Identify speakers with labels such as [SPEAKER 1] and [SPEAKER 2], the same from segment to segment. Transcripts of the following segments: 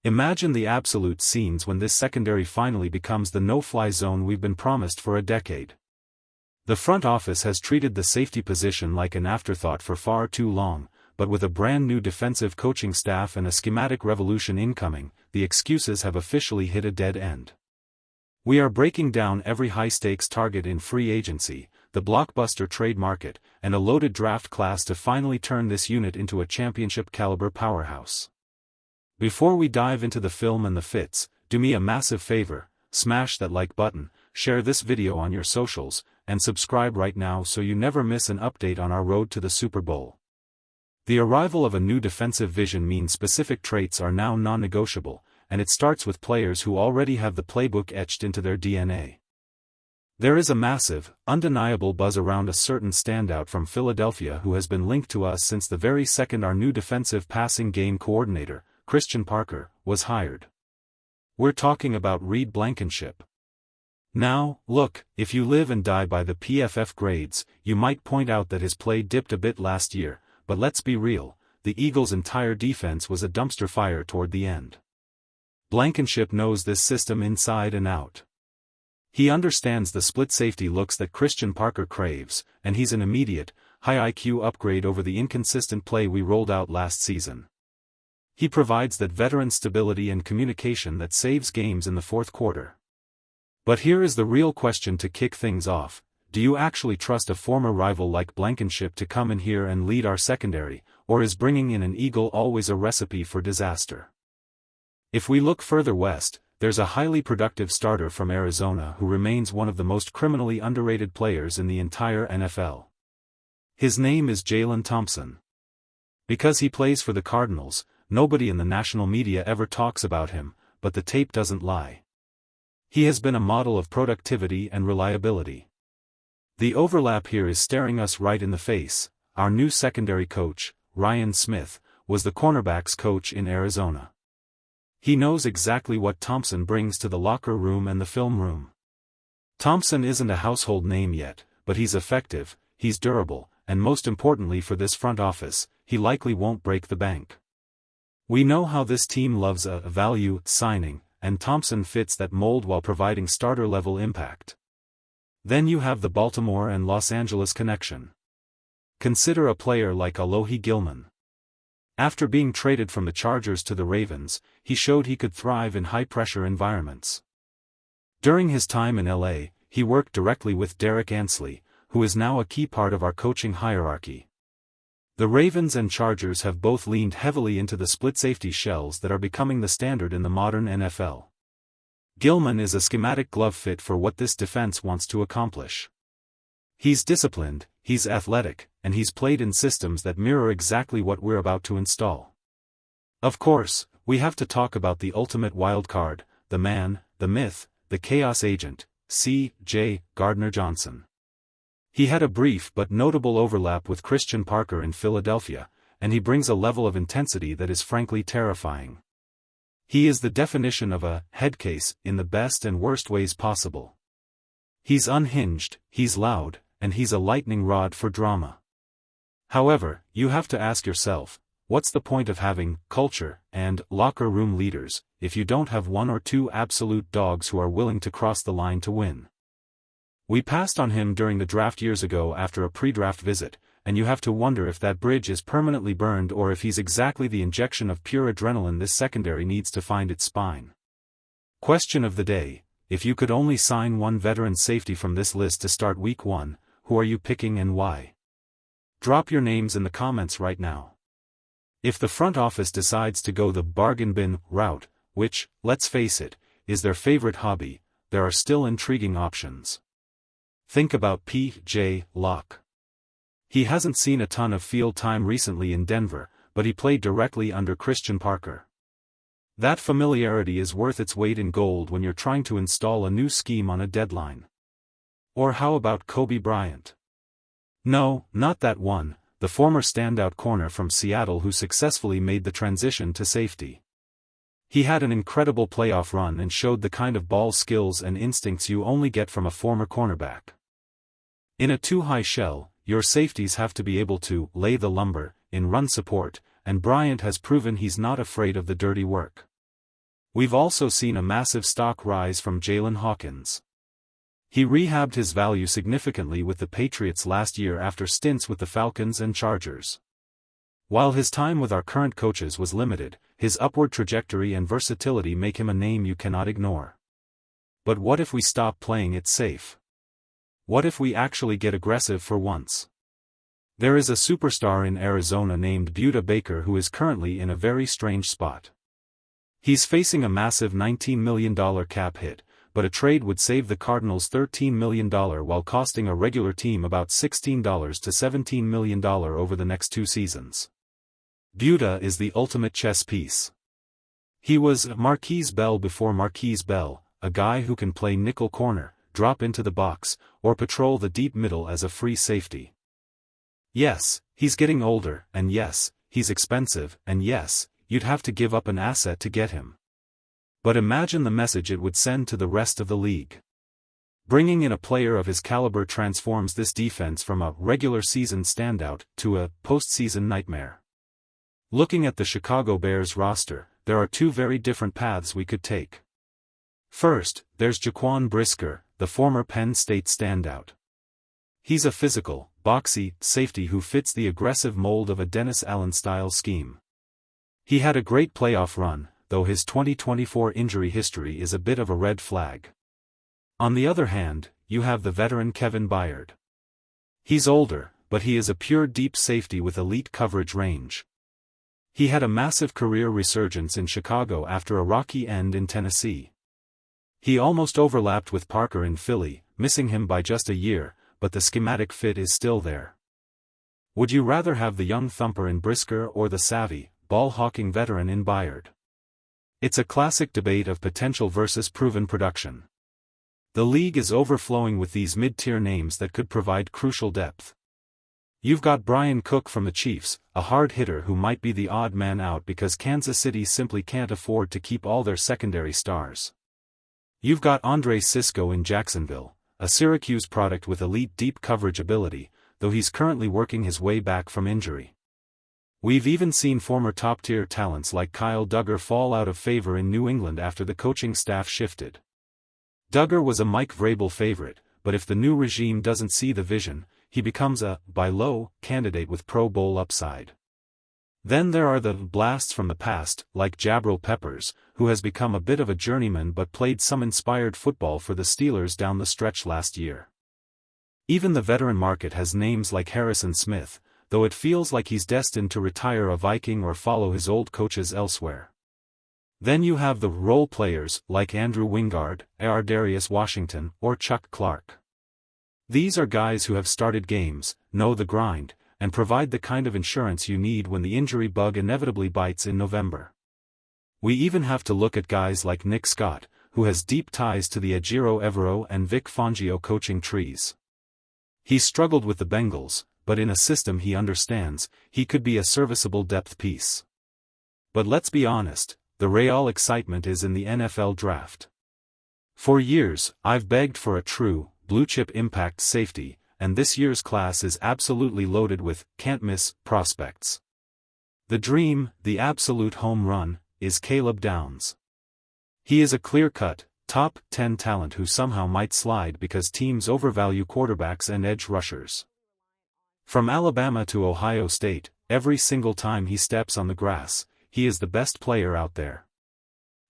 [SPEAKER 1] Imagine the absolute scenes when this secondary finally becomes the no-fly zone we've been promised for a decade. The front office has treated the safety position like an afterthought for far too long, but with a brand new defensive coaching staff and a schematic revolution incoming, the excuses have officially hit a dead end. We are breaking down every high-stakes target in free agency, the Blockbuster Trade market, and a loaded draft class to finally turn this unit into a championship-caliber powerhouse. Before we dive into the film and the fits, do me a massive favor, smash that like button, share this video on your socials, and subscribe right now so you never miss an update on our road to the Super Bowl. The arrival of a new defensive vision means specific traits are now non-negotiable, and it starts with players who already have the playbook etched into their DNA. There is a massive, undeniable buzz around a certain standout from Philadelphia who has been linked to us since the very second our new defensive passing game coordinator, Christian Parker, was hired. We're talking about Reed Blankenship. Now, look, if you live and die by the PFF grades, you might point out that his play dipped a bit last year, but let's be real, the Eagles' entire defense was a dumpster fire toward the end. Blankenship knows this system inside and out. He understands the split safety looks that Christian Parker craves, and he's an immediate, high IQ upgrade over the inconsistent play we rolled out last season. He provides that veteran stability and communication that saves games in the fourth quarter. But here is the real question to kick things off: do you actually trust a former rival like Blankenship to come in here and lead our secondary, or is bringing in an Eagle always a recipe for disaster? If we look further west, there's a highly productive starter from Arizona who remains one of the most criminally underrated players in the entire NFL. His name is Jalen Thompson. Because he plays for the Cardinals, nobody in the national media ever talks about him, but the tape doesn't lie. He has been a model of productivity and reliability. The overlap here is staring us right in the face. Our new secondary coach, Ryan Smith, was the cornerbacks coach in Arizona. He knows exactly what Thompson brings to the locker room and the film room. Thompson isn't a household name yet, but he's effective, he's durable, and most importantly for this front office, he likely won't break the bank. We know how this team loves a value signing, and Thompson fits that mold while providing starter-level impact. Then you have the Baltimore and Los Angeles connection. Consider a player like Alohi Gilman. After being traded from the Chargers to the Ravens, he showed he could thrive in high-pressure environments. During his time in LA, he worked directly with Derek Ansley, who is now a key part of our coaching hierarchy. The Ravens and Chargers have both leaned heavily into the split safety shells that are becoming the standard in the modern NFL. Gilman is a schematic glove fit for what this defense wants to accomplish. He's disciplined, he's athletic, and he's played in systems that mirror exactly what we're about to install. Of course, we have to talk about the ultimate wildcard, the man, the myth, the chaos agent, CJ Gardner-Johnson. He had a brief but notable overlap with Christian Parker in Philadelphia, and he brings a level of intensity that is frankly terrifying. He is the definition of a headcase in the best and worst ways possible. He's unhinged, he's loud, and he's a lightning rod for drama. However, you have to ask yourself, what's the point of having culture and locker room leaders if you don't have one or two absolute dogs who are willing to cross the line to win? We passed on him during the draft years ago after a pre-draft visit, and you have to wonder if that bridge is permanently burned or if he's exactly the injection of pure adrenaline this secondary needs to find its spine. Question of the day: if you could only sign one veteran safety from this list to start Week 1, who are you picking and why? Drop your names in the comments right now. If the front office decides to go the bargain bin route, which, let's face it, is their favorite hobby, there are still intriguing options. Think about PJ Locke. He hasn't seen a ton of field time recently in Denver, but he played directly under Christian Parker. That familiarity is worth its weight in gold when you're trying to install a new scheme on a deadline. Or how about Kobe Bryant? No, not that one, the former standout corner from Seattle who successfully made the transition to safety. He had an incredible playoff run and showed the kind of ball skills and instincts you only get from a former cornerback. In a too-high shell, your safeties have to be able to lay the lumber in run support, and Bryant has proven he's not afraid of the dirty work. We've also seen a massive stock rise from Jalen Hawkins. He rehabbed his value significantly with the Patriots last year after stints with the Falcons and Chargers. While his time with our current coaches was limited, his upward trajectory and versatility make him a name you cannot ignore. But what if we stop playing it safe? What if we actually get aggressive for once? There is a superstar in Arizona named Budda Baker who is currently in a very strange spot. He's facing a massive $19 million cap hit, but a trade would save the Cardinals $13 million while costing a regular team about $16 to $17 million over the next 2 seasons. Budda is the ultimate chess piece. He was Marquise Bell before Marquise Bell, a guy who can play nickel corner, drop into the box, or patrol the deep middle as a free safety. Yes, he's getting older, and yes, he's expensive, and yes, you'd have to give up an asset to get him. But imagine the message it would send to the rest of the league. Bringing in a player of his caliber transforms this defense from a regular season standout to a postseason nightmare. Looking at the Chicago Bears roster, there are 2 very different paths we could take. First, there's Jaquan Brisker, the former Penn State standout. He's a physical, boxy safety who fits the aggressive mold of a Dennis Allen-style scheme. He had a great playoff run, though his 2024 injury history is a bit of a red flag. On the other hand, you have the veteran Kevin Byard. He's older, but he is a pure deep safety with elite coverage range. He had a massive career resurgence in Chicago after a rocky end in Tennessee. He almost overlapped with Parker in Philly, missing him by just a year, but the schematic fit is still there. Would you rather have the young thumper in Brisker or the savvy, ball-hawking veteran in Byard? It's a classic debate of potential versus proven production. The league is overflowing with these mid-tier names that could provide crucial depth. You've got Brian Cook from the Chiefs, a hard hitter who might be the odd man out because Kansas City simply can't afford to keep all their secondary stars. You've got Andre Sisco in Jacksonville, a Syracuse product with elite deep coverage ability, though he's currently working his way back from injury. We've even seen former top-tier talents like Kyle Duggar fall out of favor in New England after the coaching staff shifted. Duggar was a Mike Vrabel favorite, but if the new regime doesn't see the vision, he becomes a buy low candidate with Pro Bowl upside. Then there are the blasts from the past, like Jabril Peppers, who has become a bit of a journeyman but played some inspired football for the Steelers down the stretch last year. Even the veteran market has names like Harrison Smith, though it feels like he's destined to retire a Viking or follow his old coaches elsewhere. Then you have the role players like Andrew Wingard, Darius Washington, or Chuck Clark. These are guys who have started games, know the grind, and provide the kind of insurance you need when the injury bug inevitably bites in November. We even have to look at guys like Nick Scott, who has deep ties to the Ejiro Evero and Vic Fangio coaching trees. He struggled with the Bengals, but in a system he understands, he could be a serviceable depth piece. But let's be honest, the real excitement is in the NFL draft. For years, I've begged for a true, blue-chip impact safety, and this year's class is absolutely loaded with can't-miss prospects. The dream, the absolute home run, is Caleb Downs. He is a clear-cut, top 10 talent who somehow might slide because teams overvalue quarterbacks and edge rushers. From Alabama to Ohio State, every single time he steps on the grass, he is the best player out there.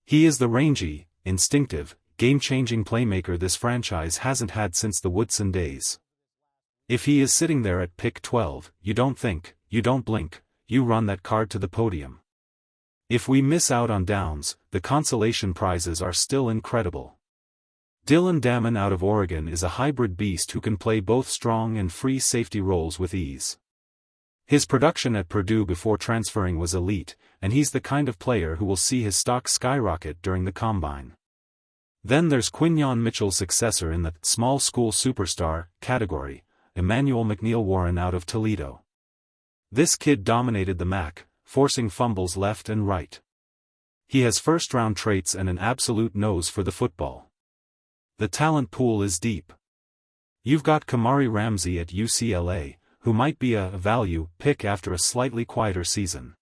[SPEAKER 1] He is the rangy, instinctive, game-changing playmaker this franchise hasn't had since the Woodson days. If he is sitting there at pick 12, you don't think, you don't blink, you run that card to the podium. If we miss out on Downs, the consolation prizes are still incredible. Dylan Damon out of Oregon is a hybrid beast who can play both strong and free safety roles with ease. His production at Purdue before transferring was elite, and he's the kind of player who will see his stock skyrocket during the combine. Then there's Quinyon Mitchell's successor in the small school superstar category, Emmanuel McNeil-Warren out of Toledo. This kid dominated the MAC, forcing fumbles left and right. He has first-round traits and an absolute nose for the football. The talent pool is deep. You've got Kamari Ramsey at UCLA, who might be a value pick after a slightly quieter season.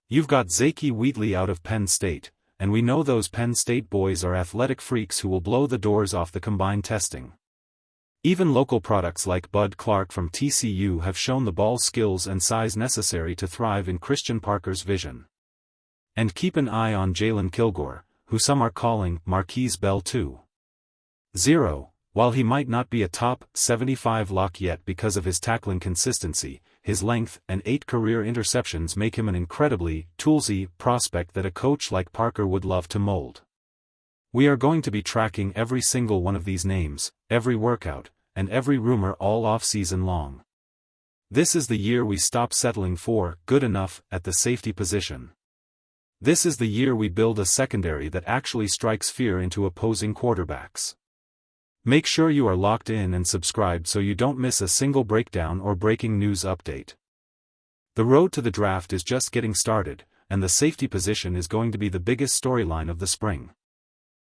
[SPEAKER 1] You've got Zaki Wheatley out of Penn State, and we know those Penn State boys are athletic freaks who will blow the doors off the combined testing. Even local products like Bud Clark from TCU have shown the ball skills and size necessary to thrive in Christian Parker's vision. And keep an eye on Jalen Kilgore, who some are calling Marquise Bell 2.0. While he might not be a top 75 lock yet because of his tackling consistency, his length and 8 career interceptions make him an incredibly toolsy prospect that a coach like Parker would love to mold. We are going to be tracking every single one of these names, every workout, and every rumor all off-season long. This is the year we stop settling for good enough at the safety position. This is the year we build a secondary that actually strikes fear into opposing quarterbacks. Make sure you are locked in and subscribed so you don't miss a single breakdown or breaking news update. The road to the draft is just getting started, and the safety position is going to be the biggest storyline of the spring.